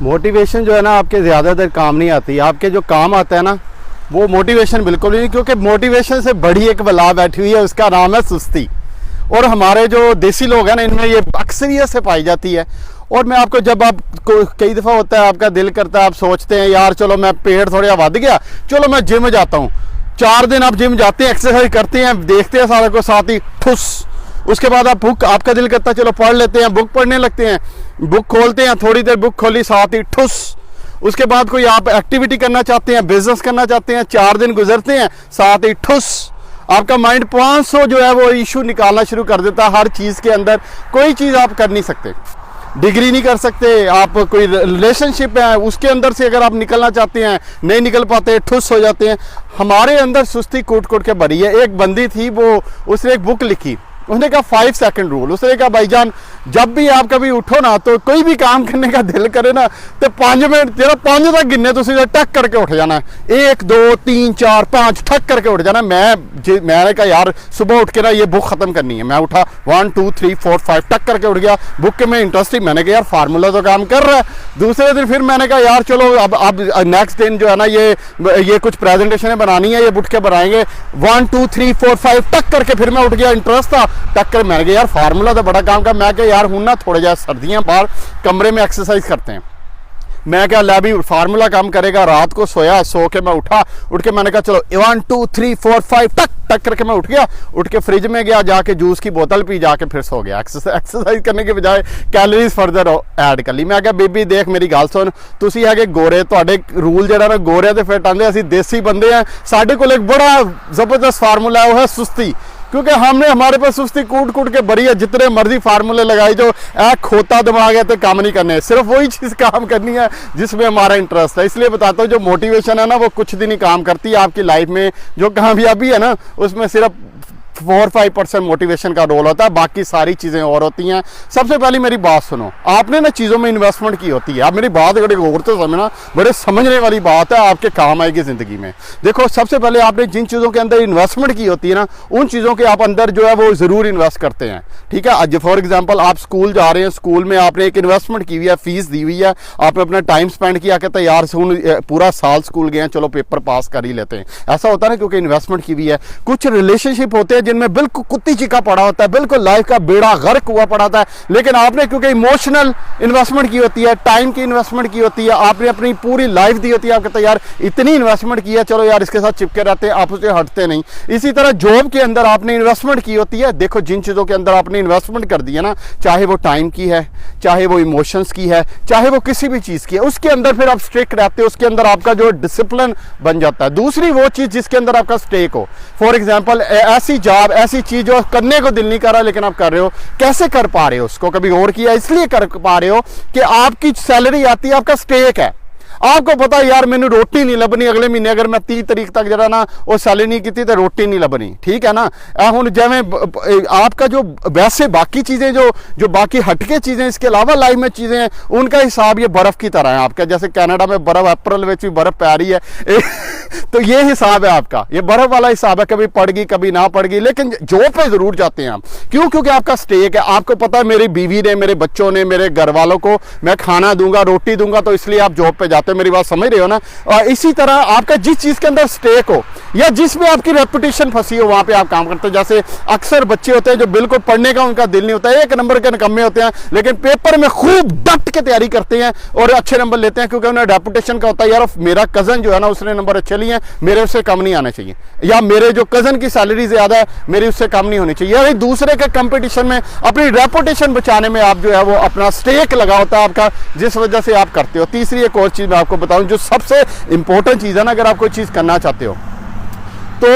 Motivation जो है ना आपके ज़्यादा देर काम नहीं आती, आपके जो काम आता है ना वो मोटिवेशन बिल्कुल नहीं, क्योंकि मोटिवेशन से बड़ी एक बला बैठी हुई है, उसका नाम है सुस्ती। और हमारे जो देसी लोग हैं ना इनमें ये अक्सरियत से पाई जाती है। और मैं आपको, जब आप कई दफ़ा होता है आपका दिल करता है, आप सोचते हैं यार चलो मैं पेट थोड़ा बढ़ गया, चलो मैं जिम जाता हूँ। 4 दिन आप जिम जाते हैं, एक्सरसाइज करते हैं, देखते हैं सारा को, साथ ही ठुस। उसके बाद आप बुक, आपका दिल करता है चलो पढ़ लेते हैं, बुक पढ़ने लगते हैं, बुक खोलते हैं, थोड़ी देर बुक खोली, साथ ही ठुस। उसके बाद कोई आप एक्टिविटी करना चाहते हैं, बिजनेस करना चाहते हैं, 4 दिन गुजरते हैं, साथ ही ठुस। आपका माइंड 500 जो है वो इशू निकालना शुरू कर देता है। हर चीज़ के अंदर कोई चीज़ आप कर नहीं सकते, डिग्री नहीं कर सकते, आप कोई रिलेशनशिप है उसके अंदर से अगर आप निकलना चाहते हैं नहीं निकल पाते, ठुस हो जाते हैं। हमारे अंदर सुस्ती कूट कूट के भरी है। एक बंदी थी, वो उसने एक बुक लिखी, उसने कहा 5 सेकंड रूल। उसने कहा भाईजान जब भी आप कभी उठो ना तो कोई भी काम करने का दिल करे ना तो 5 मिनट तेरा 5 तक गिनने, तो सीधा टक करके उठ जाना है। 1 2 3 4 5 ठक करके उठ जाना। मैंने कहा यार सुबह उठ के ना ये बुक खत्म करनी है। मैं उठा 1 2 3 4 5 टक करके उठ गया। बुक के में इंटरेस्ट ही, मैंने कहा यार फार्मूला तो काम कर रहा है। दूसरे दिन फिर मैंने कहा यार चलो अब नेक्स्ट दिन जो है ना ये कुछ प्रेजेंटेशन बनानी है, ये उठ के बनाएंगे। 1 2 3 4 5 टक करके फिर मैं उठ गया, इंटरेस्ट था, टक कर। मैंने कहा यार फार्मूला तो बड़ा काम का। मैं कहा यार हूं ना थोड़ा जा सर्दियां, बाहर कमरे में एक्सरसाइज करते हैं। मैं क्या ला भी फार्मूला काम करेगा। रात को सोया, सो के मैं उठा, उठ के मैंने कहा चलो 1 2 3 4 5 टक टक करके मैं उठ गया। उठ के फ्रिज में गया, जाके जूस की बोतल पी, जाके फिर सो गया। एक्सरसाइज करने के बजाय कैलोरीज फर्दर ऐड कर ली। मैं क्या बेबी देख मेरी गल सुन, तुसी है कि गोरे, तुहाडे रूल जड़ा ना गोरे ते फिट आंदे, असीं देसी बंदे हैं, साडे कोल एक बड़ा जबरदस्त फार्मूला है, वो है सुस्ती। क्योंकि हमारे पास सुस्ती कूट कूट के भरी है। जितने मर्जी फार्मूले लगाए, जो खोता दिमाग है तो काम नहीं करने, सिर्फ वही चीज़ काम करनी है जिसमें हमारा इंटरेस्ट है। इसलिए बताता हूँ जो मोटिवेशन है ना वो कुछ दिन ही काम करती है आपकी लाइफ में। जो कामयाबी है ना उसमें सिर्फ 4-5% मोटिवेशन का रोल होता है, बाकी सारी चीज़ें और होती हैं। सबसे पहले मेरी बात सुनो, आपने ना चीज़ों में इन्वेस्टमेंट की होती है। आप मेरी बात बड़े गौर से समझना, बड़े समझने वाली बात है, आपके काम आएगी ज़िंदगी में। देखो सबसे पहले आपने जिन चीज़ों के अंदर इन्वेस्टमेंट की होती है ना, उन चीज़ों के आप अंदर जो है वो ज़रूर इन्वेस्ट करते हैं। ठीक है, आज फॉर एग्जाम्पल आप स्कूल जा रहे हैं, स्कूल में आपने एक इन्वेस्टमेंट की हुई है, फीस दी हुई है, आपने अपना टाइम स्पेंड किया कि तैयार से पूरा साल स्कूल गए हैं, चलो पेपर पास कर ही लेते हैं। ऐसा होता है ना, क्योंकि इन्वेस्टमेंट की हुई है। कुछ रिलेशनशिप होते हैं जिनमें बिल्कुल कुत्ती चीका पड़ा होता है, बिल्कुल लाइफ का बेड़ा गर्क हुआ पड़ा था, लेकिन आपने क्योंकि इमोशनल इन्वेस्टमेंट की होती है, टाइम की इन्वेस्टमेंट की होती है, आपने अपनी पूरी लाइफ दी होती है, आप कहते हैं यार इतनी इन्वेस्टमेंट की है, चलो यार इसके साथ चिपके रहते हैं, आप उससे हटते नहीं। इसी तरह जॉब के अंदर आपने इन्वेस्टमेंट की होती है। देखो जिन चीज़ों के अंदर आपने इन्वेस्टमेंट कर दी है ना, चाहे वो टाइम की है, चाहे वो इमोशंस की है, चाहे वो किसी भी चीज़ की है, उसके अंदर फिर आप स्ट्रिक्ट रहते हो, उसके अंदर आपका जो डिसिप्लिन बन जाता है। दूसरी वो चीज़ जिसके अंदर आपका स्टेक हो, फॉर एग्जाम्पल ऐसी जॉब, ऐसी चीज़ जो करने को दिल नहीं कर रहा लेकिन आप कर रहे हो। कैसे कर पा रहे हो उसको? कभी और किया? इसलिए कर पा रहे हो कि आपकी सैलरी आती है, आपका स्टेक है। आपको पता है यार मैंने रोटी नहीं लभनी अगले महीने, अगर मैं 30 तारीख तक जरा ना वो सैलरी नहीं की तो रोटी नहीं लभनी। ठीक है ना। हुण जिवें आपका जो वैसे बाकी चीज़ें जो बाकी हटके चीज़ें इसके अलावा लाइफ में चीज़ें हैं, उनका हिसाब ये बर्फ़ की तरह है आपका। जैसे कनाडा में बर्फ़ अप्रैल में भी बर्फ़ पै रही है तो ये हिसाब है आपका, ये बर्फ़ वाला हिसाब है, कभी पड़ गई कभी ना पड़ गई, लेकिन जॉब पे ज़रूर जाते हैं आप। क्यों? क्योंकि आपका स्टेक है। आपको पता है मेरी बीवी ने, मेरे बच्चों ने, मेरे घर वालों को मैं खाना दूंगा, रोटी दूंगा, तो इसलिए आप जॉब पे जाते हो। मेरी बात समझ रहे हो ना। और इसी तरह आपका जिस चीज़ के अंदर स्टेक हो या जिसमें आपकी रेपुटेशन फंसी हो, वहाँ पे आप काम करते हो। जैसे अक्सर बच्चे होते हैं जो बिल्कुल पढ़ने का उनका दिल नहीं होता है, 1 नंबर के निकम्मे होते हैं, लेकिन पेपर में खूब डट के तैयारी करते हैं और अच्छे नंबर लेते हैं, क्योंकि उन्हें रेपुटेशन का होता है यार मेरा कज़न जो है ना उसने नंबर अच्छे लिए हैं, मेरे उससे कम नहीं आने चाहिए, या मेरे जो कज़न की सैलरी ज़्यादा है मेरी उससे कम नहीं होनी चाहिए। यार दूसरे के कंपटीशन में अपनी रेपुटेशन बचाने में आप जो है वो अपना स्टेक लगा होता है आपका, जिस वजह से आप करते हो। तीसरी एक और चीज़ मैं आपको बताऊं जो सबसे इंपॉर्टेंट चीज़ है ना, अगर आप कोई चीज़ करना चाहते हो तो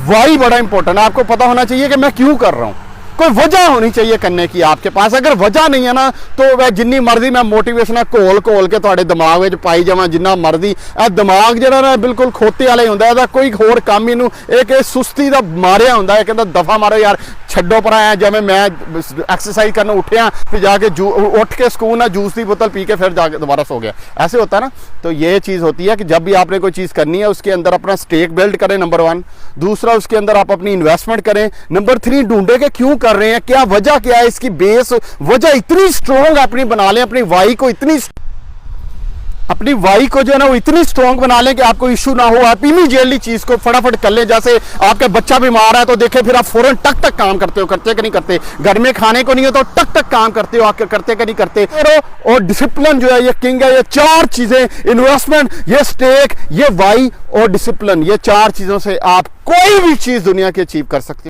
वाई बड़ा इंपॉर्टेंट है। आपको पता होना चाहिए कि मैं क्यों कर रहा हूं, कोई वजह होनी चाहिए करने की आपके पास। अगर वजह नहीं है ना तो वह जिन्नी मर्जी मैं मोटिवेशन घोल घोल के थोड़े दिमाग में पाई जावां, जिन्ना मर्जी दिमाग जरा ना बिल्कुल खोते वाले होंगे, कोई होर काम ही एक सुस्ती का मारिया होंगे है, कहता दफा मारो यार छड्डो पर आया। जिवें मैं एक्सरसाइज करने उठिया फिर जाके उठ के स्कूल ना जूस की बोतल पी के फिर जाके दोबारा सो गया, ऐसे होता है ना। तो ये चीज़ होती है कि जब भी आपने कोई चीज़ करनी है उसके अंदर अपना स्टेक बिल्ड करें, नंबर 1। दूसरा उसके अंदर आप अपनी इन्वेस्टमेंट करें। नंबर 3 ढूंढे कि क्यों कर रहे हैं, क्या वजह क्या है, इसकी बेस वजह इतनी स्ट्रॉन्ग अपनी बना लें, अपनी वाई को इतनी अपनी वाई को जो है ना वो इतनी स्ट्रांग बना लें कि आपको इशू ना हो, आप इमीडिएटली चीज को फटाफट कर लें। जैसे आपका बच्चा बीमार है तो देखे फिर आप फौरन टक टक काम करते हो, करते कि नहीं करते? घर में खाने को नहीं हो तो टक टक काम करते हो, आप करते कि नहीं करते? और डिसिप्लिन जो है ये किंग है। ये चार चीजें, इन्वेस्टमेंट, ये स्टेक, ये वाई और डिसिप्लिन, ये चार चीजों से आप कोई भी चीज दुनिया की अचीव कर सकते हैं।